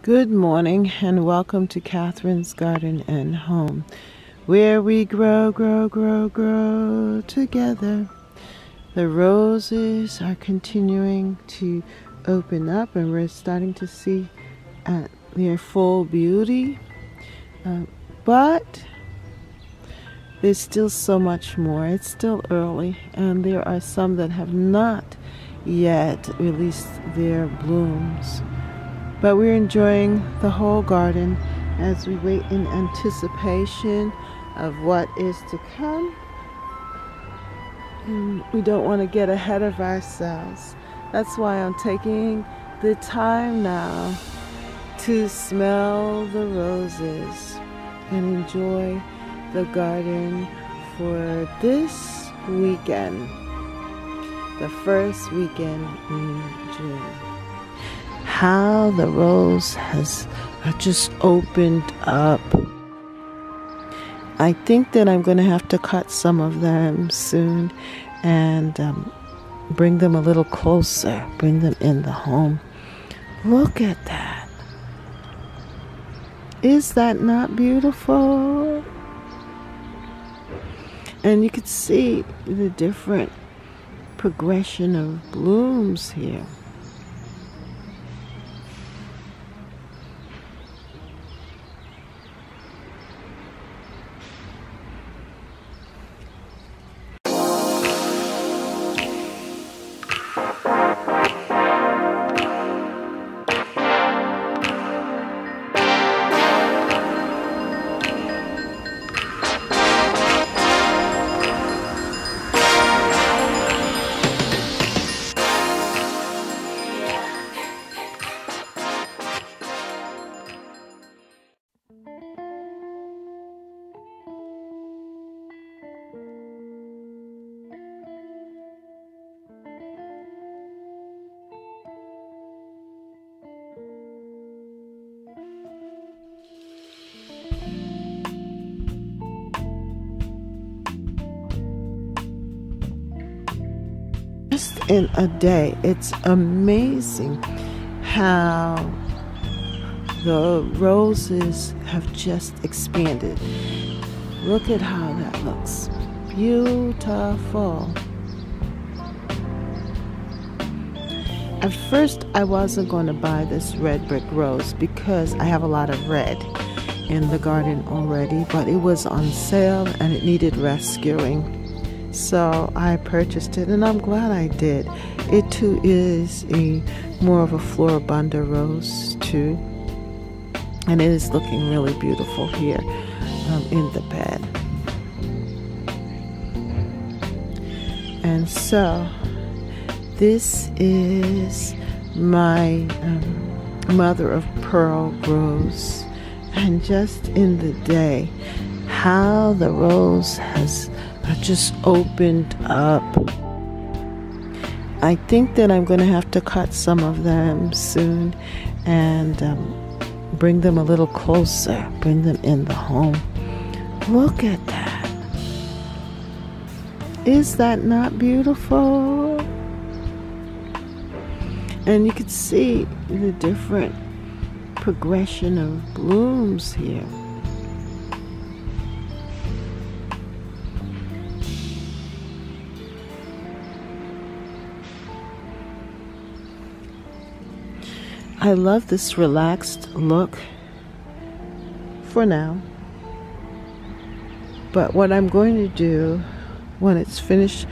Good morning and welcome to Catherine's Garden and Home, where we grow, grow, grow, grow together. The roses are continuing to open up and we're starting to see their full beauty, but there's still so much more. It's still early and there are some that have not yet released their blooms. But we're enjoying the whole garden as we wait in anticipation of what is to come. And we don't want to get ahead of ourselves. That's why I'm taking the time now to smell the roses and enjoy the garden for this weekend, the first weekend in June. How the rose has just opened up. I think that I'm going to have to cut some of them soon and bring them a little closer, bring them in the home. Look at that. Is that not beautiful? And you can see the different progression of blooms here. Just in a day, it's amazing how the roses have just expanded. Look at how that looks. Beautiful. At first, I wasn't going to buy this red brick rose because I have a lot of red in the garden already, but it was on sale and it needed rescuing. So I purchased it and I'm glad I did. It too is more of a floribunda rose too. And it is looking really beautiful here in the bed. And so this is my mother of pearl rose. And just in the day, how the rose has just opened up. I think that I'm going to have to cut some of them soon and bring them a little closer, bring them in the home. Look at that. Is that not beautiful? And you can see the different progression of blooms here. I love this relaxed look for now. But what I'm going to do when it's finished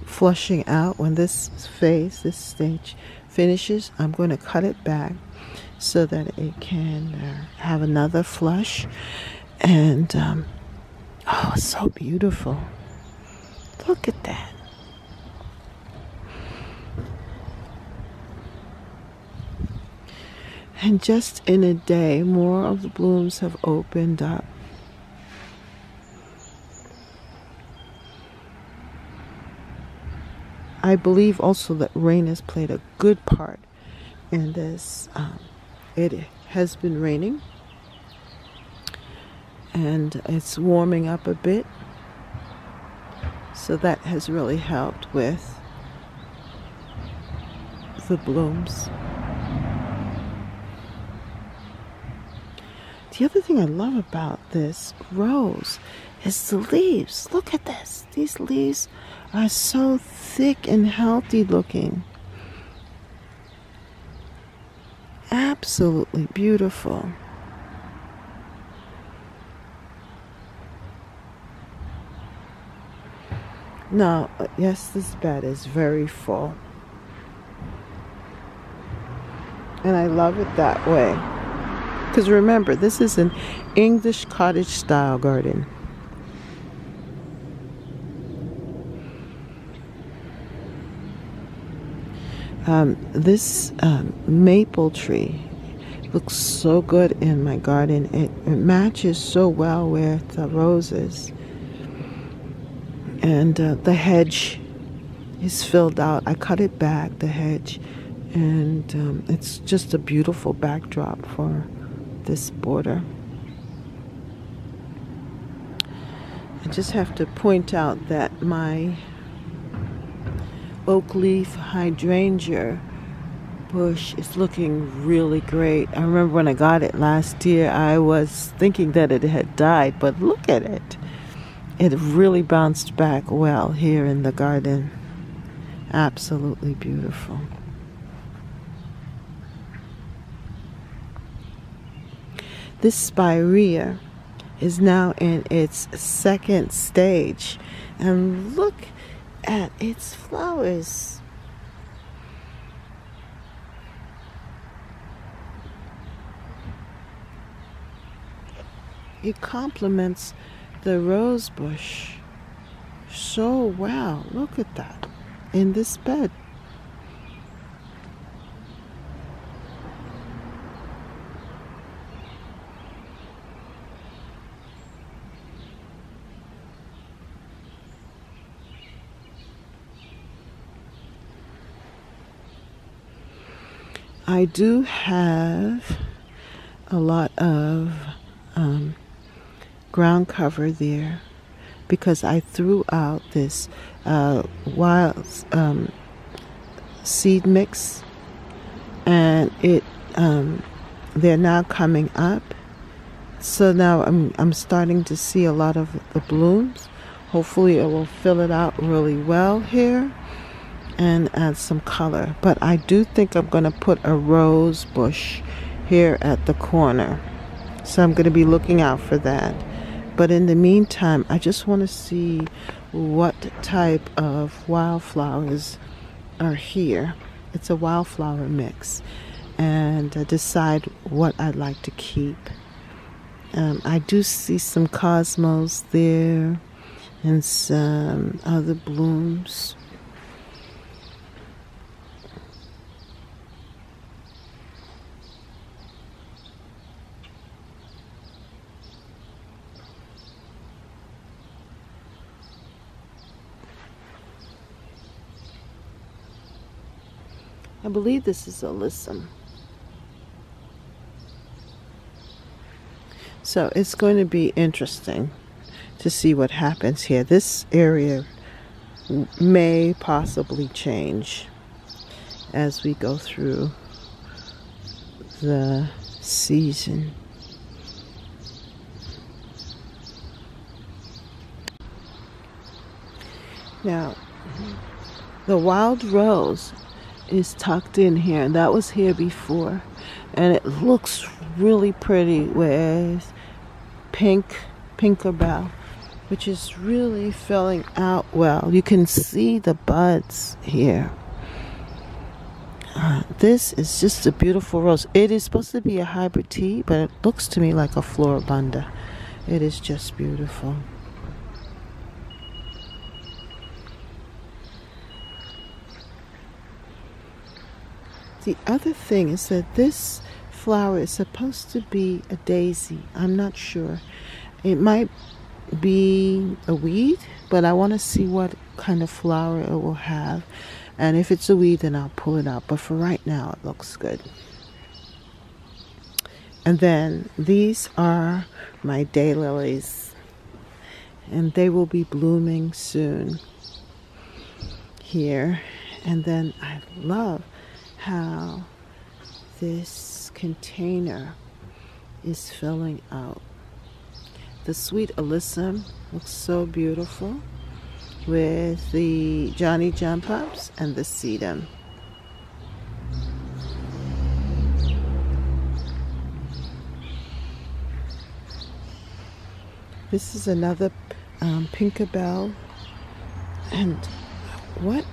flushing out, when this phase, this stage finishes, I'm going to cut it back so that it can have another flush. And oh, it's so beautiful. Look at that. And just in a day, more of the blooms have opened up. I believe also that rain has played a good part in this. It has been raining and it's warming up a bit. So that has really helped with the blooms. the other thing I love about this rose is the leaves. Look at this. These leaves are so thick and healthy looking. Absolutely beautiful. Now, yes, this bed is very full. And I love it that way. Because remember, this is an English cottage style garden. This maple tree looks so good in my garden. It matches so well with the roses. And the hedge is filled out. I cut it back, the hedge, and it's just a beautiful backdrop for this border. I just have to point out that my oak leaf hydrangea bush is looking really great. I remember when I got it last year, I was thinking that it had died, but look at it. It really bounced back well here in the garden. Absolutely beautiful. This spirea is now in its second stage. And look at its flowers. It complements the rose bush so well. Look at that in this bed. I do have a lot of ground cover there because I threw out this wild seed mix, and they're now coming up. So now I'm starting to see a lot of the blooms. Hopefully it will fill it out really well here and add some color. But I do think I'm going to put a rose bush here at the corner. So I'm going to be looking out for that. But in the meantime, I just want to see what type of wildflowers are here. It's a wildflower mix. And decide what I'd like to keep. I do see some cosmos there and some other blooms. I believe this is alyssum. So it's going to be interesting to see what happens here. This area may possibly change as we go through the season. Now, the wild rose is tucked in here, and that was here before, and it looks really pretty with Pinkerbell, which is really filling out well. You can see the buds here. This is just a beautiful rose. It is supposed to be a hybrid tea, but it looks to me like a floribunda. It is just beautiful. The other thing is that this flower is supposed to be a daisy. I'm not sure. It might be a weed, but I want to see what kind of flower it will have. And if it's a weed, then I'll pull it out. But for right now, it looks good. And then these are my daylilies. And they will be blooming soon here. And then I love how this container is filling out. The sweet alyssum looks so beautiful with the Johnny Jump Ups and the sedum. This is another Pinkabelle, and what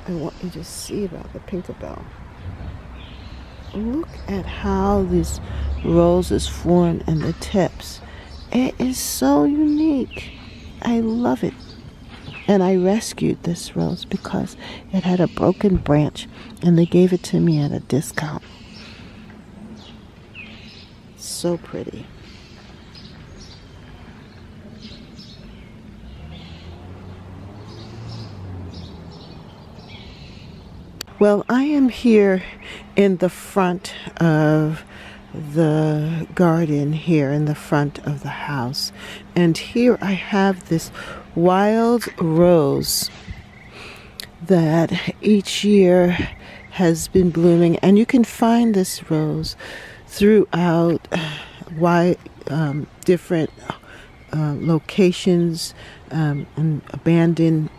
I want you to see about the Pinkabelle, look at how these roses form and the tips. It is so unique. I love it. And I rescued this rose because it had a broken branch and they gave it to me at a discount. So pretty. Well, I am here in the front of the garden, here in the front of the house, and here I have this wild rose that each year has been blooming, and you can find this rose throughout different locations and abandoned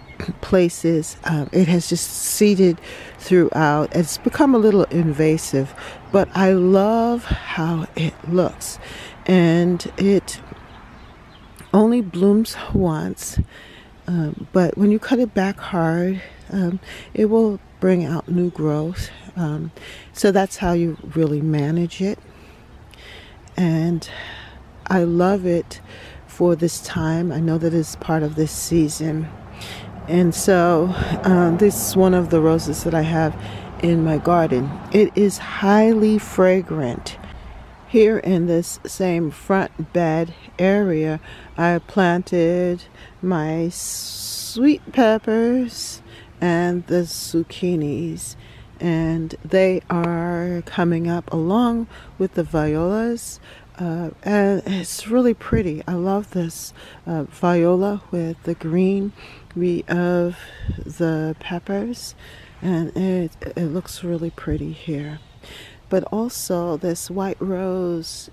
places. It has just seeded throughout. It's become a little invasive, but I love how it looks, and it only blooms once, but when you cut it back hard, it will bring out new growth. So that's how you really manage it, and I love it for this time. I know that it's part of this season. And so this is one of the roses that I have in my garden. It is highly fragrant. Here in this same front bed area, I planted my sweet peppers and the zucchinis, and they are coming up along with the violas. And it's really pretty. I love this viola with the green of the peppers, and it looks really pretty here. But also this white rose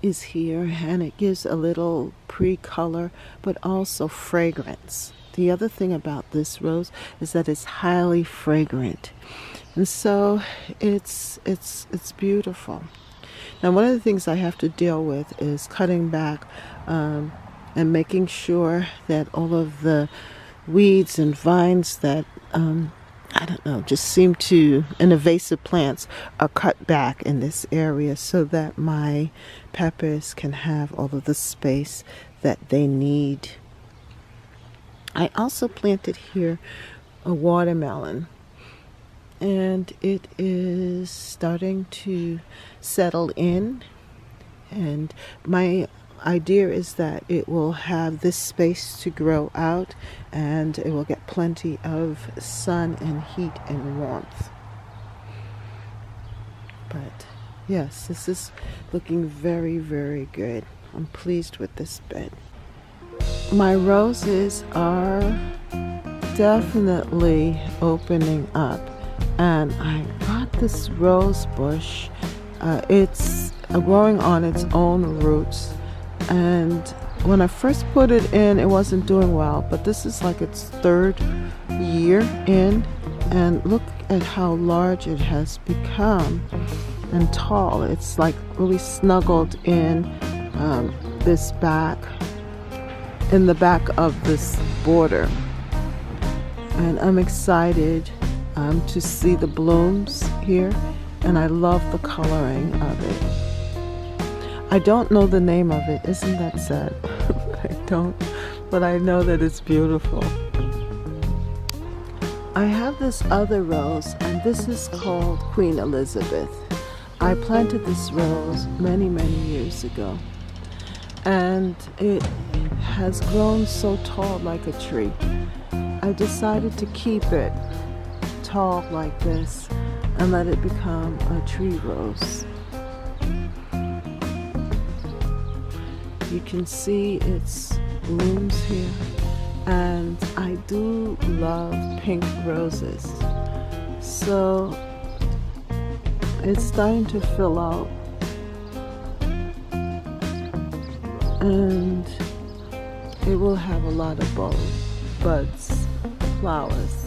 is here, and it gives a little pre-color but also fragrance. The other thing about this rose is that it's highly fragrant, and so it's beautiful. Now, one of the things I have to deal with is cutting back and making sure that all of the weeds and vines that, I don't know, just seem to, and invasive plants are cut back in this area so that my peppers can have all of the space that they need. I also planted here a watermelon, and it is starting to settle in, and my idea is that it will have this space to grow out, and it will get plenty of sun and heat and warmth. But yes, this is looking very, very good. I'm pleased with this bed. My roses are definitely opening up, and I got this rose bush. It's growing on its own roots, and when I first put it in, it wasn't doing well, but this is like its third year in, and look at how large it has become and tall. It's like really snuggled in this back, in the back of this border, and I'm excited to see the blooms here, and I love the coloring of it. I don't know the name of it. Isn't that sad? I don't, but I know that it's beautiful. I have this other rose, and this is called Queen Elizabeth. I planted this rose many, many years ago, and it has grown so tall like a tree. I decided to keep it tall like this and let it become a tree rose. You can see its blooms here, and I do love pink roses, so it's starting to fill out and it will have a lot of buds, flowers.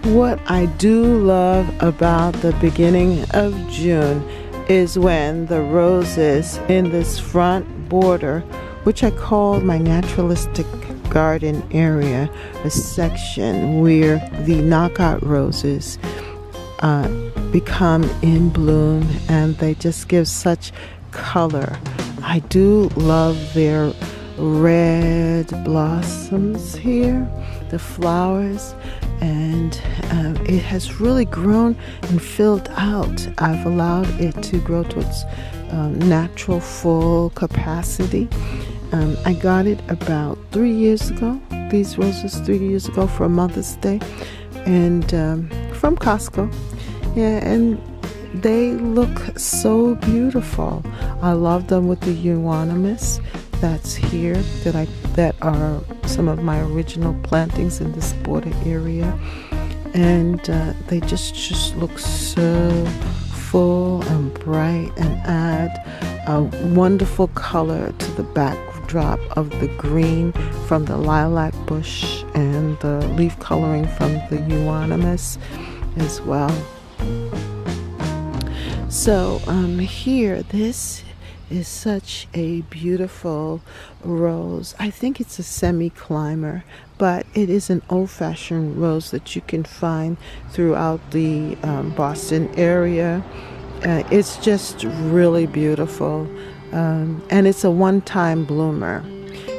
What I do love about the beginning of June is when the roses in this front border, which I call my naturalistic garden area, a section where the knockout roses become in bloom, and they just give such color. I do love their red blossoms here, the flowers, and it has really grown and filled out. I've allowed it to grow to its natural full capacity. I got it about 3 years ago, these roses 3 years ago, for Mother's Day, and from Costco. Yeah, and they look so beautiful. I love them with the euonymus that's here, that are some of my original plantings in this border area, and they just look so full and bright and add a wonderful color to the backdrop of the green from the lilac bush and the leaf coloring from the euonymus as well. So here, this is such a beautiful rose. I think it's a semi-climber, but it is an old-fashioned rose that you can find throughout the Boston area. It's just really beautiful, and it's a one-time bloomer,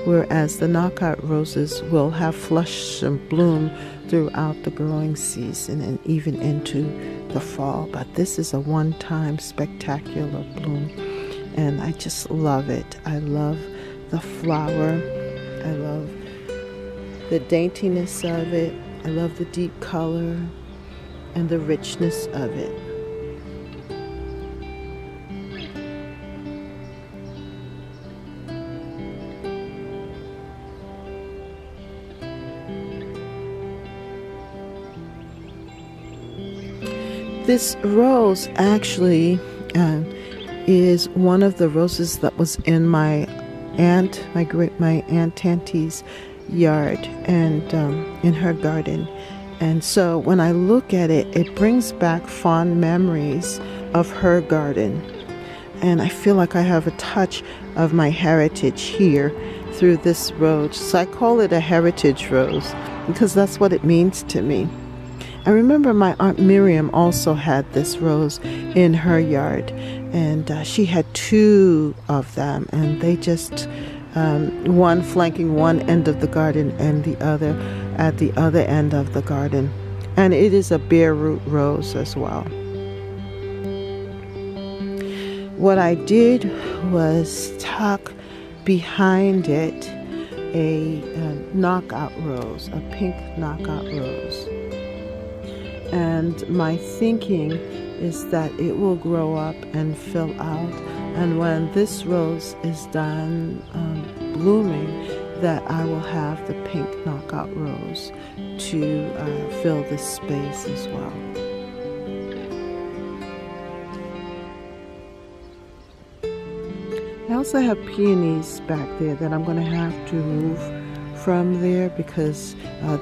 whereas the knockout roses will have flush and bloom throughout the growing season and even into the fall. But this is a one-time spectacular bloom, and I just love it. I love the flower. I love the daintiness of it. I love the deep color and the richness of it. This rose actually is one of the roses that was in my Aunt Tanti's yard and in her garden. And so when I look at it, it brings back fond memories of her garden. And I feel like I have a touch of my heritage here through this rose. So I call it a heritage rose because that's what it means to me. I remember my Aunt Miriam also had this rose in her yard, and she had 2 of them, and they just one flanking one end of the garden and the other at the other end of the garden. And it is a bare root rose as well. What I did was tuck behind it a knockout rose, a pink knockout rose. And my thinking is that it will grow up and fill out, and when this rose is done blooming, that I will have the pink knockout rose to fill this space as well. I also have peonies back there that I'm going to have to move from there because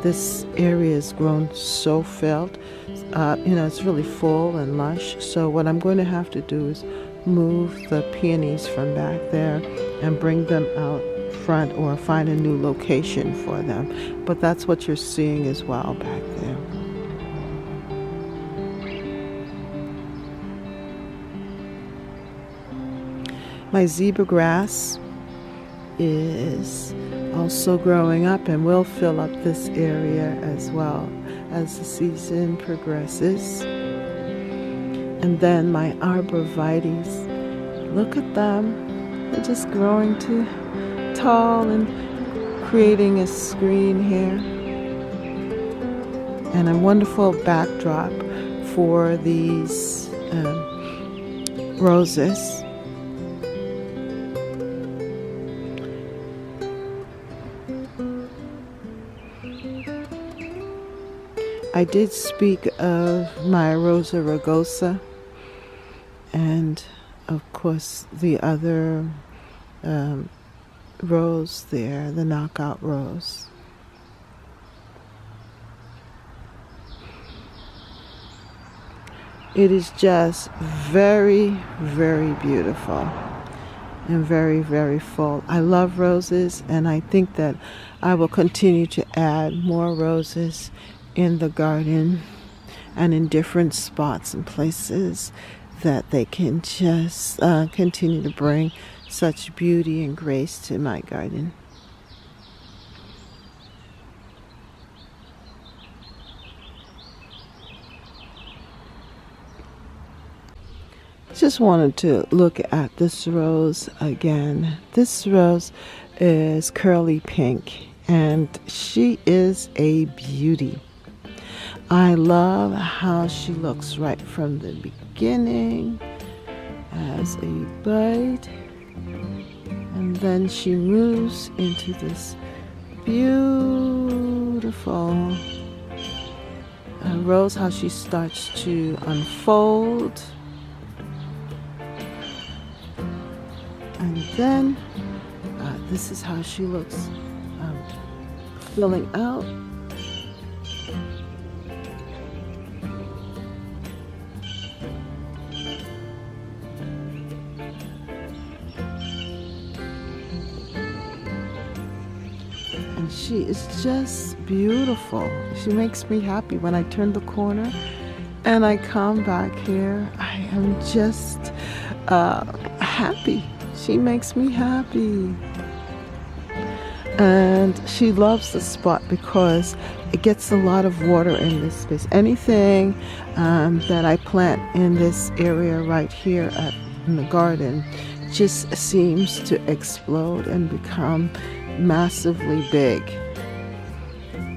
this area is grown so filled. It's really full and lush. So what I'm going to have to do is move the peonies from back there and bring them out front, or find a new location for them. But that's what you're seeing as well back there. My zebra grass is also growing up and will fill up this area as well as the season progresses. And then my arborvitaes, look at them, they're just growing too tall and creating a screen here and a wonderful backdrop for these roses. I did speak of my Rosa rugosa, and of course, the other rose there, the knockout rose. It is just very, very beautiful and very, very full. I love roses, and I think that I will continue to add more roses in the garden and in different spots and places that they can just continue to bring such beauty and grace to my garden. Just wanted to look at this rose again. This rose is curly pink, and she is a beauty. I love how she looks right from the beginning as a bud, and then she moves into this beautiful rose, how she starts to unfold. And then this is how she looks filling out. And she is just beautiful. She makes me happy. When I turn the corner and I come back here, I am just happy. She makes me happy. And she loves the spot because it gets a lot of water in this space. Anything that I plant in this area right here in the garden just seems to explode and become massively big.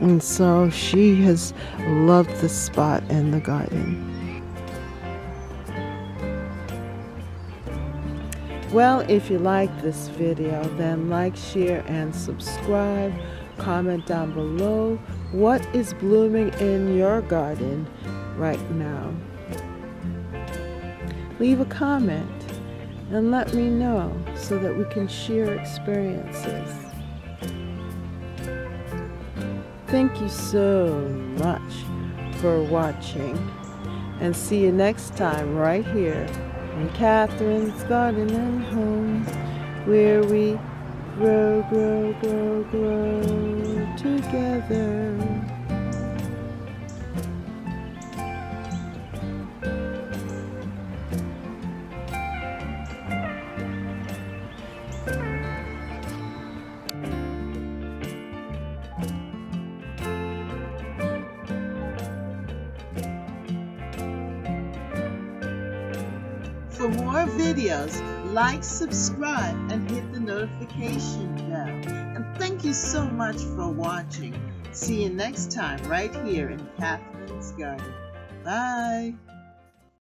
And so she has loved the spot in the garden. Well, if you like this video, then like, share, and subscribe. Comment down below what is blooming in your garden right now. Leave a comment and let me know so that we can share experiences. Thank you so much for watching, and see you next time right here in Catherine's Garden and Home, where we grow, grow, grow, grow together. For more videos, like, subscribe, and hit the notification bell. And thank you so much for watching. See you next time right here in Catherine's Garden. Bye.